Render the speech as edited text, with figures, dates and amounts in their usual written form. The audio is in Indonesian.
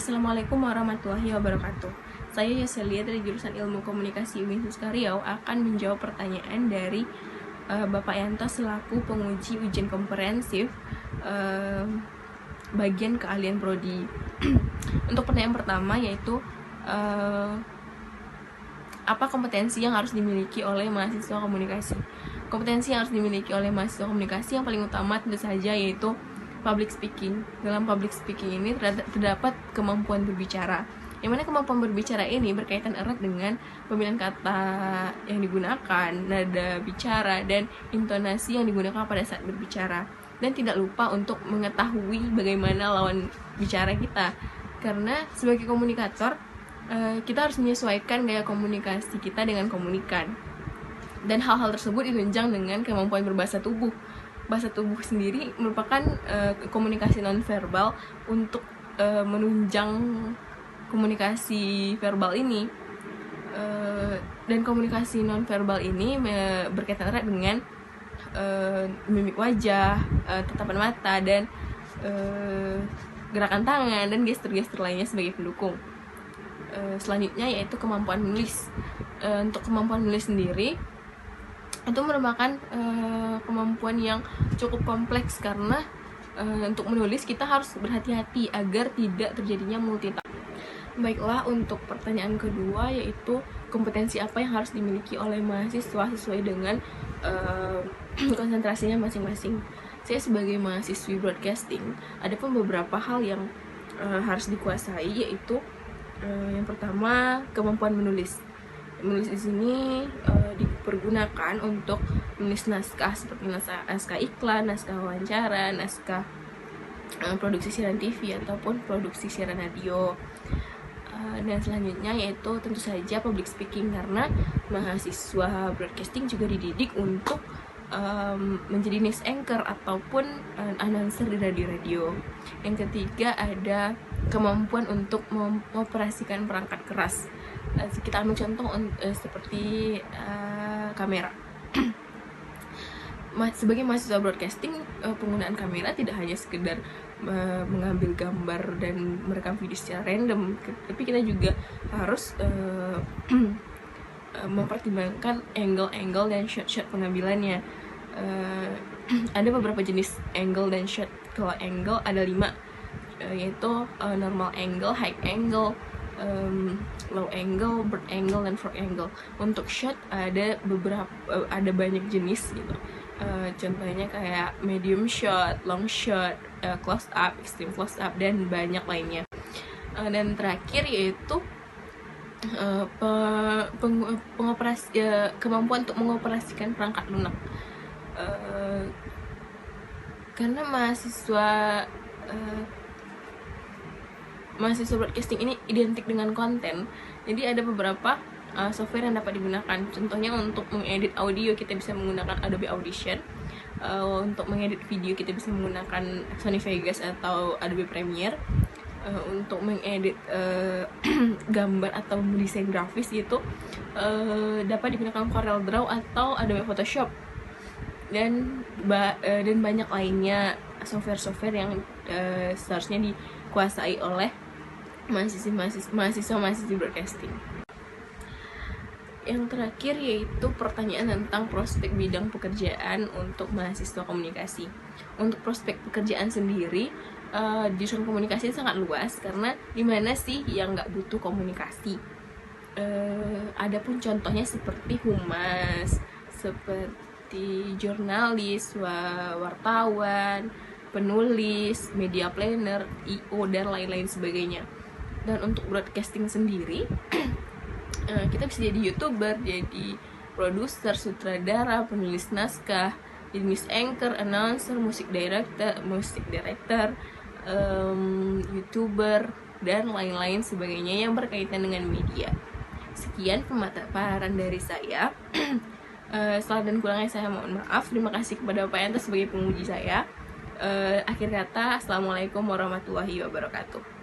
Assalamualaikum warahmatullahi wabarakatuh. Saya Yoselia dari jurusan Ilmu Komunikasi UIN Huska Riau akan menjawab pertanyaan dari Bapak Yanto selaku penguji ujian komprehensif bagian keahlian prodi. Untuk pertanyaan pertama yaitu apa kompetensi yang harus dimiliki oleh mahasiswa komunikasi? Kompetensi yang harus dimiliki oleh mahasiswa komunikasi yang paling utama tentu saja yaitu public speaking. Dalam public speaking ini terdapat kemampuan berbicara. Yang mana kemampuan berbicara ini berkaitan erat dengan pemilihan kata yang digunakan, nada bicara, dan intonasi yang digunakan pada saat berbicara. Dan tidak lupa untuk mengetahui bagaimana lawan bicara kita. Karena sebagai komunikator, kita harus menyesuaikan gaya komunikasi kita dengan komunikan. Dan hal-hal tersebut ditunjang dengan kemampuan berbahasa tubuh. Bahasa tubuh sendiri merupakan komunikasi nonverbal untuk menunjang komunikasi verbal ini. Dan komunikasi nonverbal ini berkaitan erat dengan mimik wajah, tatapan mata, dan gerakan tangan dan gestur-gestur lainnya sebagai pendukung. Selanjutnya yaitu kemampuan menulis. Untuk kemampuan menulis sendiri itu merupakan kemampuan yang cukup kompleks karena untuk menulis kita harus berhati-hati agar tidak terjadinya multitask. Baiklah, untuk pertanyaan kedua yaitu kompetensi apa yang harus dimiliki oleh mahasiswa sesuai dengan konsentrasinya masing-masing. Saya sebagai mahasiswi broadcasting, ada pun beberapa hal yang harus dikuasai, yaitu yang pertama kemampuan menulis. Menulis di sini dipergunakan untuk menulis naskah seperti naskah iklan, naskah wawancara, naskah produksi siaran TV ataupun produksi siaran radio. Dan selanjutnya yaitu tentu saja public speaking, karena mahasiswa broadcasting juga dididik untuk menjadi news anchor ataupun announcer di radio-radio. Yang ketiga ada kemampuan untuk mengoperasikan perangkat keras. Kita ambil contoh seperti kamera. Sebagai mahasiswa broadcasting, penggunaan kamera tidak hanya sekedar mengambil gambar dan merekam video secara random, tapi kita juga harus mempertimbangkan angle-angle dan shot-shot pengambilannya. Ada beberapa jenis angle dan shot. Kalau angle ada 5, yaitu normal angle, high angle, low angle, bird angle, dan frog angle. Untuk shot ada banyak jenis gitu. Contohnya kayak medium shot, long shot, close up, extreme close up, dan banyak lainnya. Dan terakhir yaitu kemampuan untuk mengoperasikan perangkat lunak. Karena mahasiswa broadcasting ini identik dengan konten, jadi ada beberapa software yang dapat digunakan. Contohnya untuk mengedit audio kita bisa menggunakan Adobe Audition, untuk mengedit video kita bisa menggunakan Sony Vegas atau Adobe Premiere, untuk mengedit gambar atau mendesain grafis gitu dapat digunakan Corel Draw atau Adobe Photoshop, dan banyak lainnya software-software yang seharusnya dikuasai oleh mahasiswa broadcasting. Yang terakhir yaitu pertanyaan tentang prospek bidang pekerjaan untuk mahasiswa komunikasi. Untuk prospek pekerjaan sendiri, jurusan komunikasi sangat luas, karena dimana sih yang nggak butuh komunikasi. Adapun contohnya seperti humas, seperti jurnalis, wartawan, penulis, media planner, IO, dan lain-lain sebagainya. Dan untuk broadcasting sendiri, kita bisa jadi YouTuber, jadi produser, sutradara, penulis naskah, jadi news anchor, announcer, music director, YouTuber, dan lain-lain sebagainya yang berkaitan dengan media. Sekian pemaparan dari saya. Salah dan kurangnya saya mohon maaf. Terima kasih kepada Pak Yanto sebagai penguji saya. Akhir kata, Assalamualaikum warahmatullahi wabarakatuh.